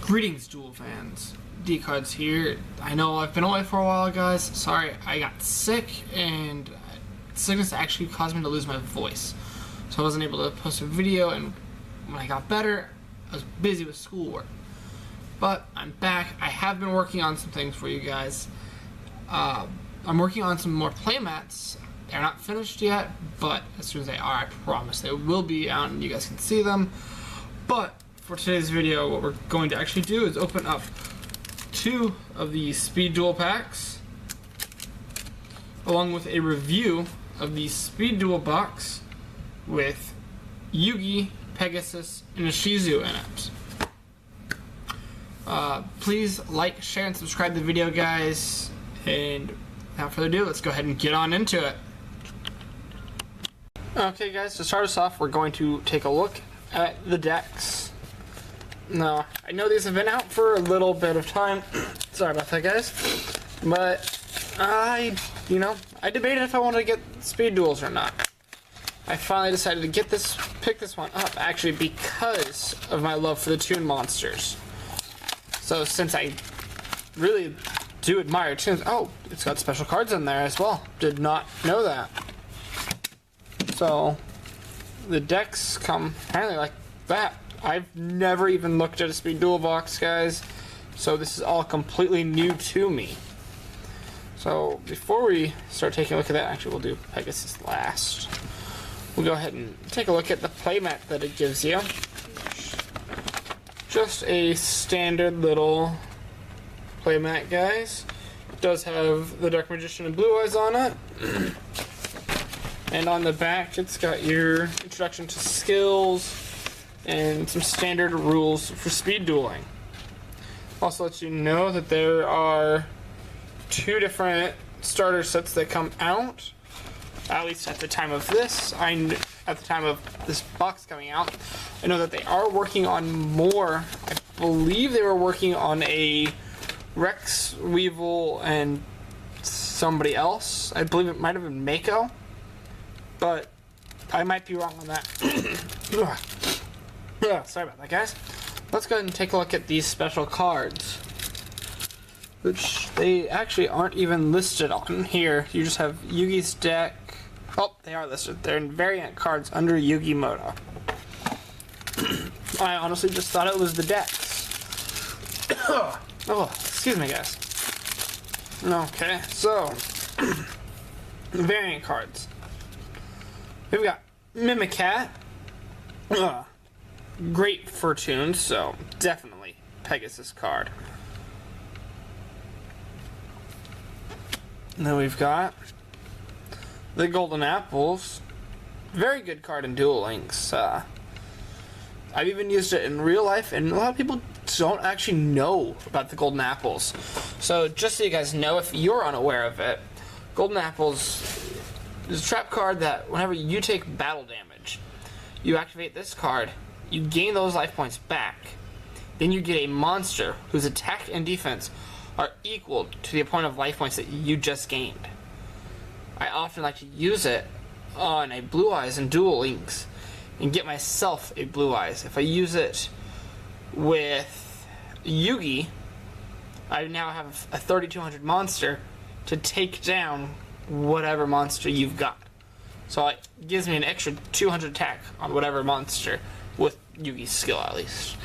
Greetings, Duel fans. D-Cards here. I know I've been away for a while, guys. Sorry, I got sick, and sickness actually caused me to lose my voice. So I wasn't able to post a video, and when I got better, I was busy with schoolwork. But I'm back. I have been working on some things for you guys. I'm working on some more playmats. They're not finished yet, but as soon as they are, I promise they will be out and you guys can see them. But for today's video, what we're going to actually do is open up 2 of the Speed Duel packs, along with a review of the Speed Duel box with Yugi, Pegasus, and a Shizu in it. Please like, share, and subscribe to the video, guys. And without further ado, let's go ahead and get on into it. Okay, guys, to start us off, we're going to take a look at the decks. Now, I know these have been out for a little bit of time. Sorry about that, guys. But I debated if I wanted to get Speed Duels or not. I finally decided to pick this one up, actually, because of my love for the Toon monsters. So, since I really do admire Toons, oh, it's got special cards in there as well. Did not know that. So, the decks come apparently like that. I've never even looked at a Speed Duel box, guys, so this is all completely new to me. So before we start taking a look at that, actually we'll do Pegasus last. We'll go ahead and take a look at the playmat that it gives you. Just a standard little playmat, guys. It does have the Dark Magician and Blue Eyes on it. And on the back, it's got your introduction to skills and some standard rules for speed dueling. Also lets you know that there are 2 different starter sets that come out, at least at the time of this. At the time of this box coming out, I know that they are working on more. I believe they were working on a Rex, Weevil, and somebody else. I believe it might have been Mako, but I might be wrong on that. Yeah, sorry about that, guys. Let's go ahead and take a look at these special cards, which they actually aren't even listed on here. You just have Yugi's deck. Oh, they are listed. They're in variant cards under Yugi Moto. I honestly just thought it was the decks. Oh, excuse me, guys. Okay, so variant cards. We've got Mimicat. Great for Toons, so definitely Pegasus card. And then we've got the Golden Apples. Very good card in Duel Links. I've even used it in real life, and a lot of people don't actually know about the Golden Apples. So just so you guys know, if you're unaware of it, Golden Apples is a trap card that whenever you take battle damage, you activate this card, you gain those life points back, then you get a monster whose attack and defense are equal to the amount of life points that you just gained. I often like to use it on a Blue Eyes in Duel Links and get myself a Blue Eyes. If I use it with Yugi, I now have a 3200 monster to take down whatever monster you've got. So it gives me an extra 200 attack on whatever monster, with Yugi's skill at least.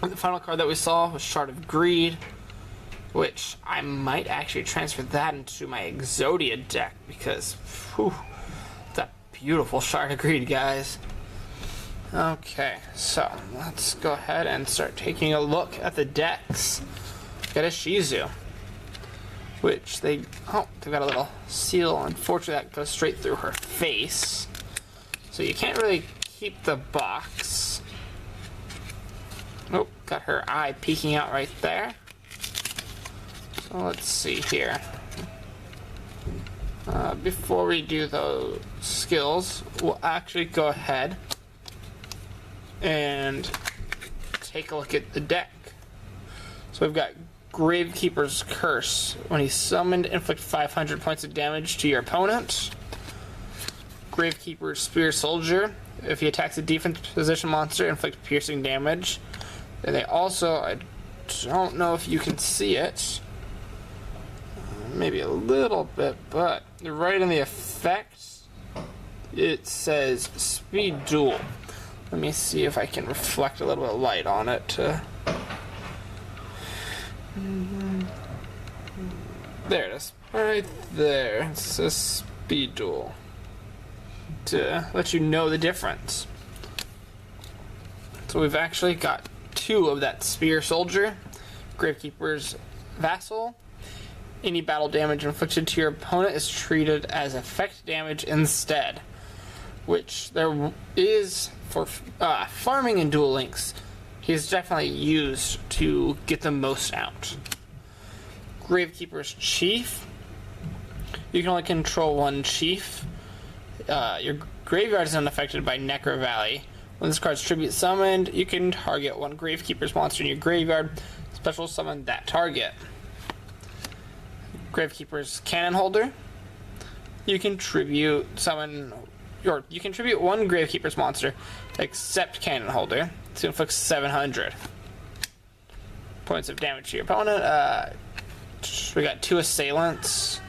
And the final card that we saw was Shard of Greed, which I might actually transfer that into my Exodia deck because, whew, that beautiful Shard of Greed, guys. Okay, so let's go ahead and start taking a look at the decks. Got a Shizu, which they've got a little seal. Unfortunately, that goes straight through her face, so you can't really keep the box. Oh, got her eye peeking out right there. So let's see here. Before we do those skills, we'll actually go ahead and take a look at the deck. So we've got Gravekeeper's Curse. When he's summoned, inflict 500 points of damage to your opponent. Gravekeeper's Spear Soldier. If he attacks a defense position monster, inflict piercing damage. And they also, I don't know if you can see it, maybe a little bit, but right in the effects, it says speed duel. Let me see if I can reflect a little bit of light on it. There it is, right there. It says speed duel to let you know the difference. So we've actually got 2 of that Spear Soldier, Gravekeeper's Vassal. Any battle damage inflicted to your opponent is treated as effect damage instead, which there is for farming in Duel Links. He's definitely used to get the most out. Gravekeeper's Chief. You can only control 1 chief. Your graveyard is unaffected by Necro Valley. When this card's tribute summoned, you can target 1 Gravekeeper's monster in your graveyard. Special summon that target. Gravekeeper's Cannon Holder. You can tribute 1 Gravekeeper's monster, except Cannon Holder. To inflict 700 points of damage to your opponent. We got 2 Assailants.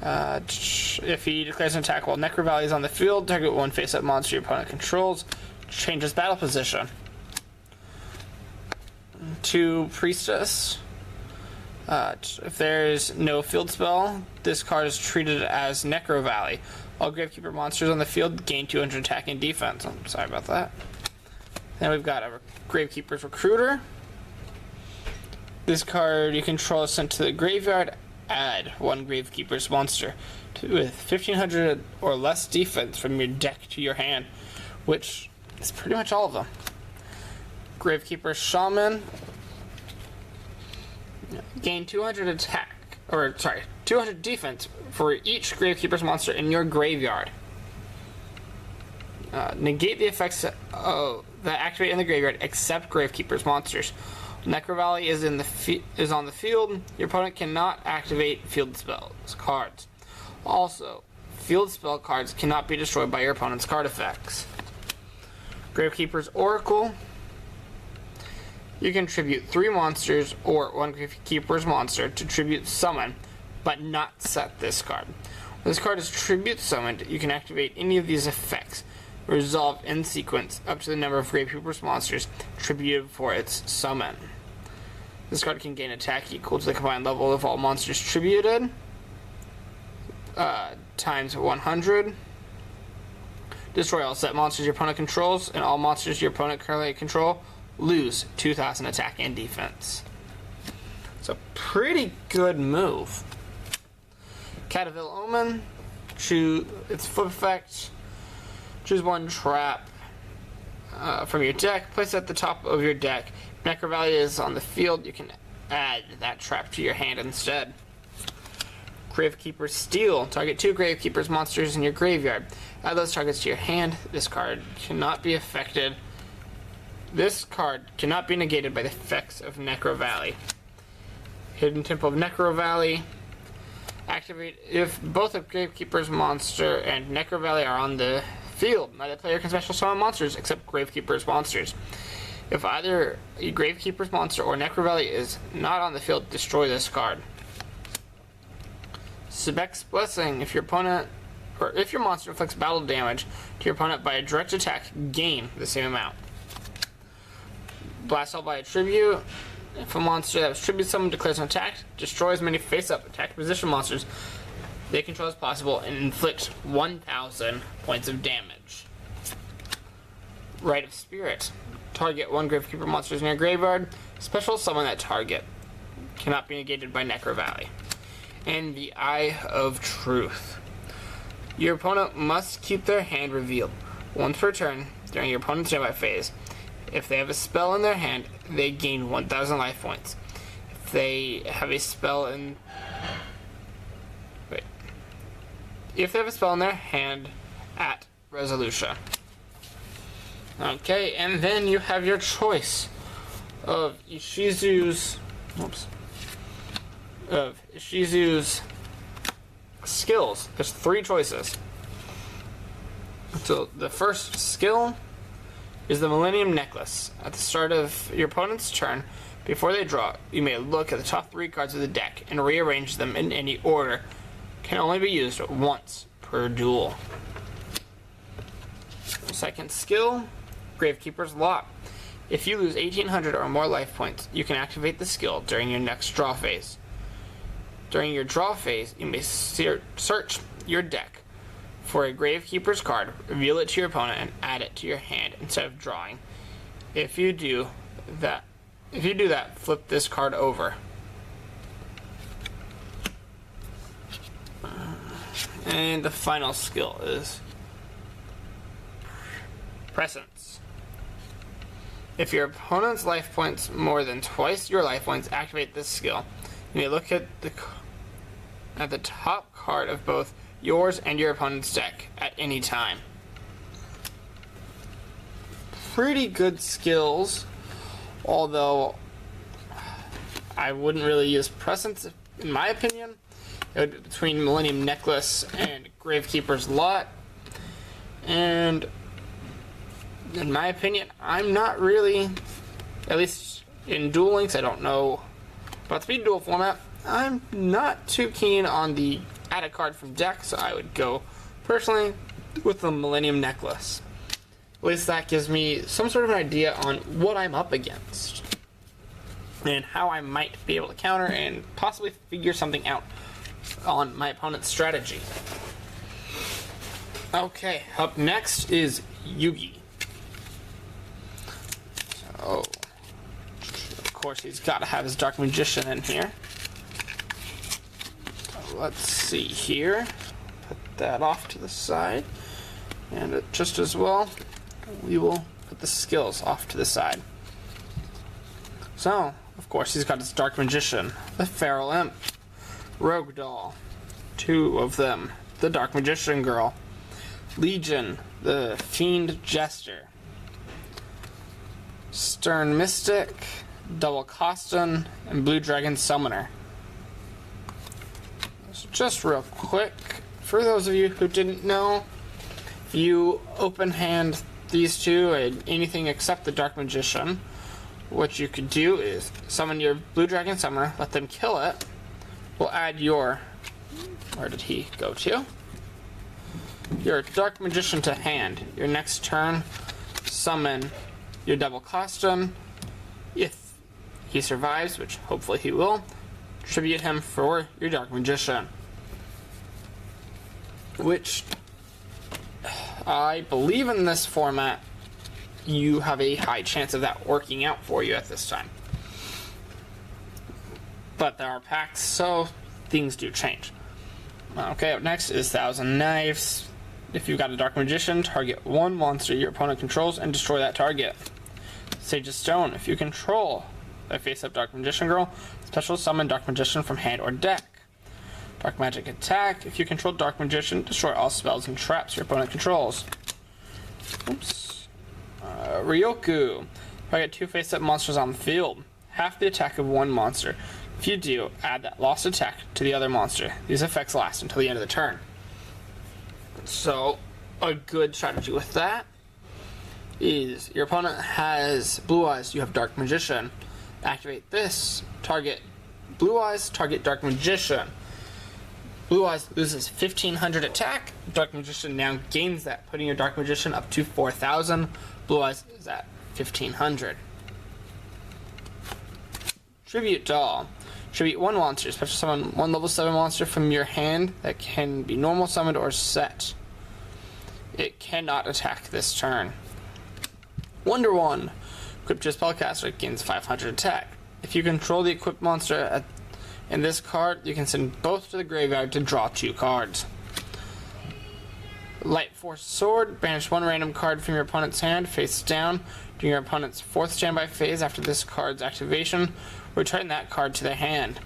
If he declares an attack while Necro Valley is on the field, target 1 face-up monster your opponent controls. Changes battle position. 2 Priestess. If there's no field spell, this card is treated as Necro Valley. All Gravekeeper monsters on the field gain 200 attack and defense. I'm sorry about that. Then we've got a Gravekeeper's Recruiter. This card you control is sent to the graveyard. Add 1 Gravekeeper's monster with 1500 or less defense from your deck to your hand, which is pretty much all of them. Gravekeeper's Shaman. Gain 200 200 defense for each Gravekeeper's monster in your graveyard. Negate the effects that activate in the graveyard except Gravekeeper's monsters. Necro Valley is on the field. Your opponent cannot activate field spells cards. Also, field spell cards cannot be destroyed by your opponent's card effects. Gravekeeper's Oracle. You can tribute 3 monsters or 1 Gravekeeper's monster to tribute summon, but not set this card. When this card is tribute summoned, you can activate any of these effects, resolve in sequence up to the number of Gravekeeper's monsters tributed for its summon. This card can gain attack equal to the combined level of all monsters tributed, times 100. Destroy all set monsters your opponent controls, and all monsters your opponent currently control lose 2000 attack and defense. It's a pretty good move. Cataville Omen. Choose its flip effect. Choose 1 trap from your deck. Place it at the top of your deck. If Necro Valley is on the field, you can add that trap to your hand instead. Gravekeeper's Steel. Target 2 Gravekeeper's monsters in your graveyard. Add those targets to your hand. This card cannot be affected. This card cannot be negated by the effects of Necro Valley. Hidden Temple of Necro Valley. Activate if both a Gravekeeper's monster and Necro Valley are on the field. Neither player can special summon monsters except Gravekeeper's monsters. If either a Gravekeeper's monster or Necro Valley is not on the field, destroy this card. Sebek's Blessing. If your monster inflicts battle damage to your opponent by a direct attack, gain the same amount. Blast all by a tribute. If a monster that was tribute summoned declares an attack, destroy as many face-up attack position monsters they control as possible and inflict 1000 points of damage. Rite of Spirit. Target 1 Gravekeeper monsters in your graveyard. Special summon that target. Cannot be negated by Necro Valley. And the Eye of Truth. Your opponent must keep their hand revealed once per turn during your opponent's standby phase. If they have a spell in their hand, they gain 1000 life points. If they have a spell in... If they have a spell in their hand at resolution. Okay, and then you have your choice of Ishizu's skills. There's 3 choices. So the first skill is the Millennium Necklace. At the start of your opponent's turn, before they draw, you may look at the top 3 cards of the deck and rearrange them in any order. Can only be used once per duel. Second skill, Gravekeeper's Lot. If you lose 1,800 or more life points, you can activate the skill during your next draw phase. During your draw phase, you may search your deck for a Gravekeeper's card, reveal it to your opponent, and add it to your hand instead of drawing. If you do that, flip this card over. And the final skill is Presence. If your opponent's life points more than twice your life points, activate this skill. You may look at the top card of both yours and your opponent's deck at any time. Pretty good skills, although I wouldn't really use Presence in my opinion. It would be between Millennium Necklace and Gravekeeper's Lot, and in my opinion, I'm not really, at least in Duel Links, I don't know about Speed Duel format, I'm not too keen on the add a card from deck, so I would go personally with the Millennium Necklace. At least that gives me some sort of an idea on what I'm up against and how I might be able to counter and possibly figure something out on my opponent's strategy. Okay, up next is Yugi. So, of course, he's got to have his Dark Magician in here. Let's see here. Put that off to the side. And just as well, we will put the skills off to the side. So, of course, he's got his Dark Magician, the Feral Imp, Rogue Doll, 2 of them, the Dark Magician Girl, Legion, the Fiend Jester, Stern Mystic, Double Costin, and Blue Dragon Summoner. So just real quick, for those of you who didn't know, if you open hand these 2 and anything except the Dark Magician, what you could do is summon your Blue Dragon Summoner, let them kill it. We'll add your, where did he go to? Your Dark Magician to hand. Your next turn, summon your Double Costin. If he survives, which hopefully he will, tribute him for your Dark Magician. Which, I believe in this format, you have a high chance of that working out for you at this time. But there are packs, so things do change. Okay, up next is Thousand Knives. If you've got a Dark Magician, target 1 monster your opponent controls and destroy that target. Sage of Stone. If you control a face-up Dark Magician Girl, special summon Dark Magician from hand or deck. Dark Magic Attack. If you control Dark Magician, destroy all spells and traps your opponent controls. Oops. Ryoku. Target 2 face-up monsters on the field. Half the attack of 1 monster. If you do, add that lost attack to the other monster. These effects last until the end of the turn. So, a good strategy with that is your opponent has Blue Eyes, you have Dark Magician. Activate this, target Blue Eyes, target Dark Magician. Blue Eyes loses 1,500 attack. Dark Magician now gains that, putting your Dark Magician up to 4,000. Blue Eyes is at 1,500. Tribute Doll. Tribute 1 monster. Special summon 1 level 7 monster from your hand that can be normal summoned or set. It cannot attack this turn. Wonder One. Equipped to a spellcaster, gains 500 attack. If you control the equipped monster in this card, you can send both to the graveyard to draw 2 cards. Light Force Sword. Banish 1 random card from your opponent's hand, face down, during your opponent's 4th standby phase after this card's activation. Return that card to their hand.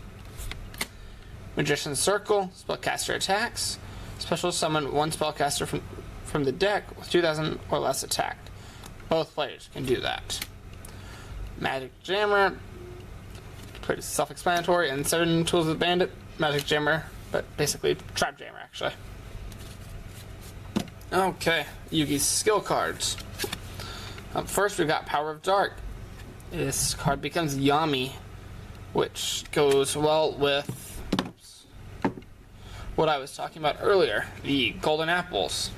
Magician's Circle. Spellcaster attacks. Special summon 1 spellcaster from the deck with 2,000 or less attack. Both players can do that. Magic Jammer. Pretty self-explanatory. And 7 Tools of the Bandit. Magic Jammer, but basically Trap Jammer actually. Okay, Yugi's skill cards. Up first, we've got Power of Dark. This card becomes Yami, which goes well with what I was talking about earlier, the golden apples.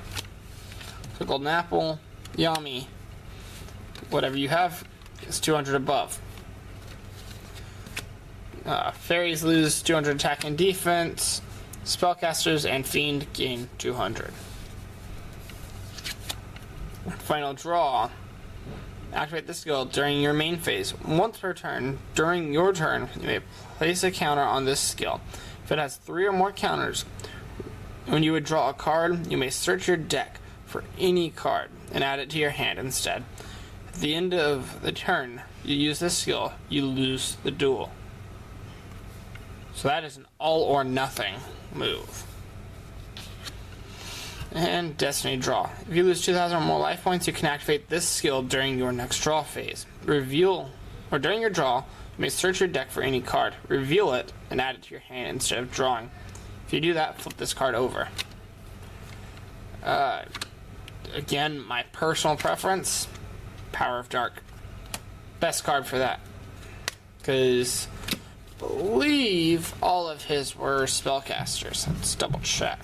So golden apple, Yami, whatever you have is 200 above. Fairies lose 200 attack and defense. Spellcasters and Fiend gain 200. Final draw. Activate this skill during your main phase. Once per turn, during your turn, you may place a counter on this skill. If it has 3 or more counters, when you would draw a card, you may search your deck for any card and add it to your hand instead. At the end of the turn, you use this skill, you lose the duel. So that is an all or nothing move. And Destiny Draw. If you lose 2,000 or more life points, you can activate this skill during your next draw phase. Reveal, or during your draw, you may search your deck for any card, reveal it, and add it to your hand instead of drawing. If you do that, flip this card over. Again, my personal preference, Power of Dark. Best card for that. Because I believe all of his were spellcasters. Let's double check.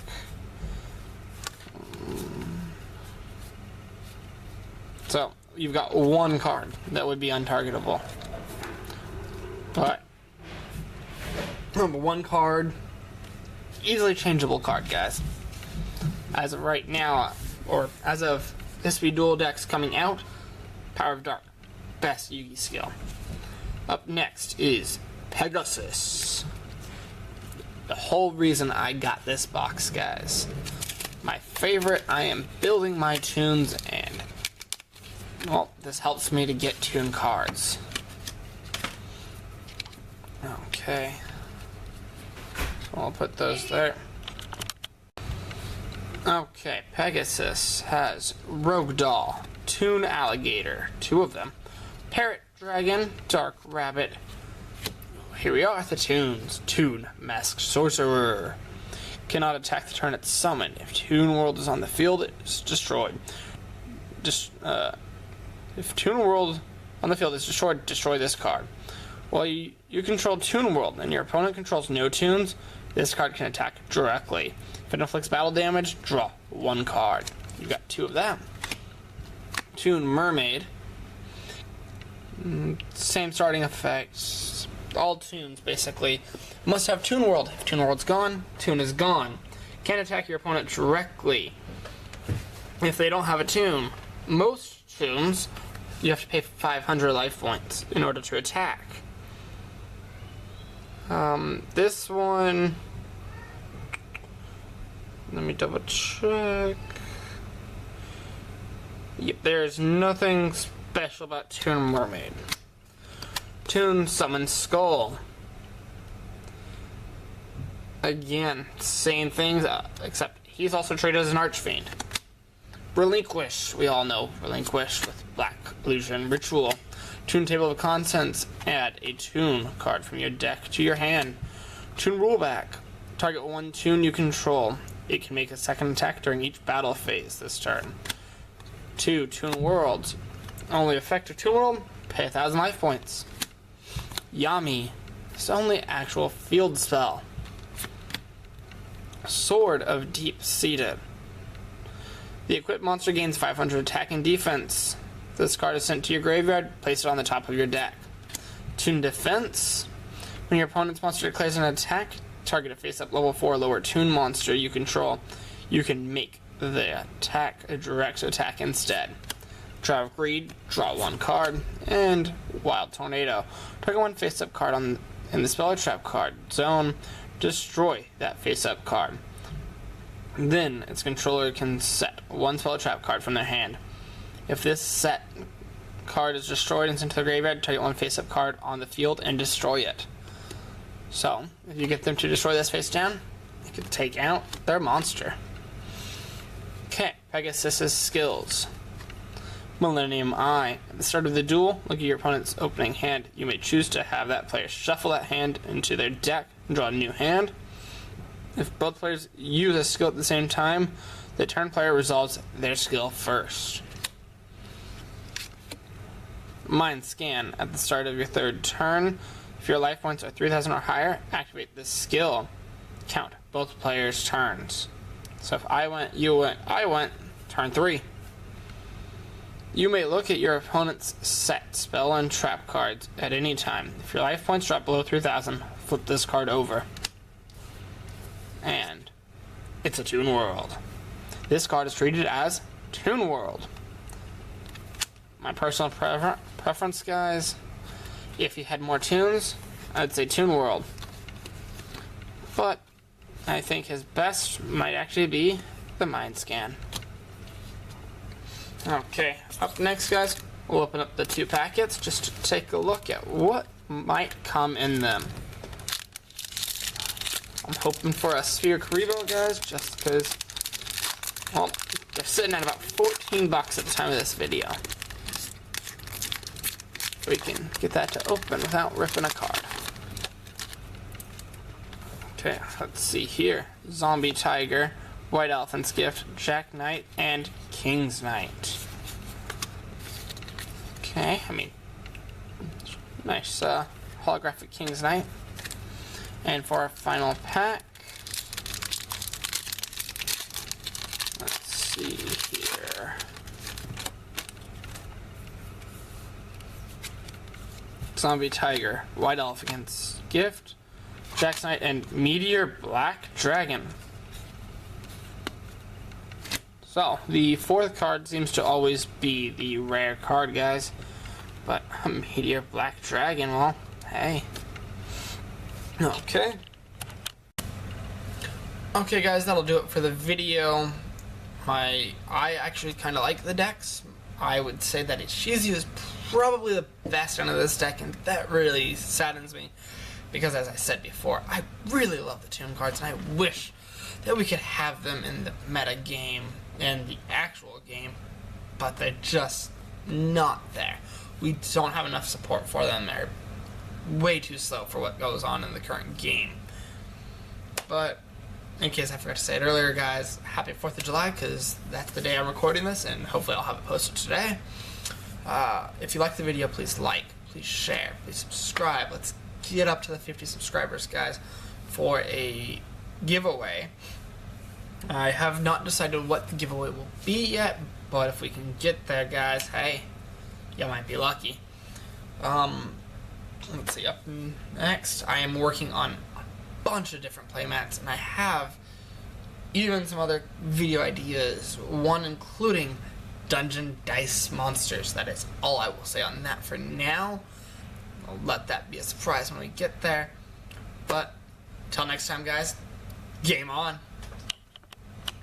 So, you've got one card that would be untargetable. But, one card, easily changeable card, guys. As of right now, or as of this duel decks coming out, Power of Dark, best Yugi skill. Up next is Pegasus. The whole reason I got this box, guys. My favorite, I am building my tunes, and well, this helps me to get tune cards. Okay. So I'll put those there. Okay, Pegasus has Rogue Doll, Toon Alligator, 2 of them, Parrot Dragon, Dark Rabbit. Here we are, the tunes. Toon, Masked Sorcerer. Cannot attack the turn it's summoned. If Toon World is on the field, it's destroyed. If Toon World on the field is destroyed, destroy this card. While you control Toon World and your opponent controls no tunes, this card can attack directly. If it inflicts battle damage, draw 1 card. You've got 2 of them. Toon Mermaid. Same starting effects. All tunes, basically. Must have Toon World. If Toon World's gone, Toon is gone. Can't attack your opponent directly if they don't have a tune. Most tunes, you have to pay 500 life points in order to attack. This one, let me double check. Yep, there's nothing special about Toon Mermaid. Toon Summon Skull. Again, same things, except he's also treated as an Archfiend. Relinquish, we all know Relinquish with Black Illusion Ritual. Toon Table of Contents, add a Toon card from your deck to your hand. Toon Rollback, target 1 Toon you control. It can make a second attack during each battle phase this turn. 2 Toon Worlds, only effective Toon World, pay 1,000 life points. Yami, it's only actual field spell. Sword of Deep Seated. The equipped monster gains 500 attack and defense. This card is sent to your graveyard, place it on the top of your deck. Toon Defense. When your opponent's monster declares an attack, target a face-up level 4 lower Toon monster you control. You can make the attack a direct attack instead. Drive of Greed, draw 1 card, and Wild Tornado. Target 1 face-up card in the spell or trap card zone. Destroy that face-up card. Then its controller can set 1 spell or trap card from their hand. If this set card is destroyed and sent to the graveyard, target 1 face-up card on the field and destroy it. So, if you get them to destroy this face down, you can take out their monster. Okay, Pegasus's skills. Millennium Eye. At the start of the duel, look at your opponent's opening hand. You may choose to have that player shuffle that hand into their deck and draw a new hand. If both players use a skill at the same time, the turn player resolves their skill first. Mind Scan. At the start of your third turn, if your life points are 3,000 or higher, activate this skill. Count both players' turns. So if I went, you went, I went, turn 3. You may look at your opponent's set, spell, and trap cards at any time. If your life points drop below 3,000, flip this card over. And it's a Toon World. This card is treated as Toon World. My personal preference, guys, if you had more tunes, I'd say Toon World. But I think his best might actually be the Mind Scan. Okay, up next, guys, we'll open up the 2 packets just to take a look at what might come in them. I'm hoping for a Sphere Karibo, guys, just because, well, they're sitting at about 14 bucks at the time of this video. We can get that to open without ripping a card. Okay, let's see here. Zombie Tiger, White Elephant's Gift, Jack Knight, and King's Knight. Okay, I mean, nice holographic King's Knight. And for our final pack, let's see here. Zombie Tiger, White Elephant's Gift, Jack Knight, and Meteor Black Dragon. So, the 4th card seems to always be the rare card, guys. But a Meteor Black Dragon, well, hey. Okay. Okay, guys, that'll do it for the video. I actually kind of like the decks. I would say that Shizu is probably the best out of this deck, and that really saddens me. Because, as I said before, I really love the Toon cards, and I wish that we could have them in the meta game and the actual game, but they're just not there. We don't have enough support for them. They're way too slow for what goes on in the current game. But in case I forgot to say it earlier, guys, happy 4th of July, because that's the day I'm recording this, and hopefully I'll have it posted today. If you like the video, please like, please share, please subscribe. Let's get up to the 50 subscribers, guys, for a giveaway. I have not decided what the giveaway will be yet, but if we can get there, guys, hey, you might be lucky. Let's see, up next, I am working on a bunch of different playmats, and I have even some other video ideas, one including Dungeon Dice Monsters. That is all I will say on that for now. I'll let that be a surprise when we get there. But, till next time, guys, game on.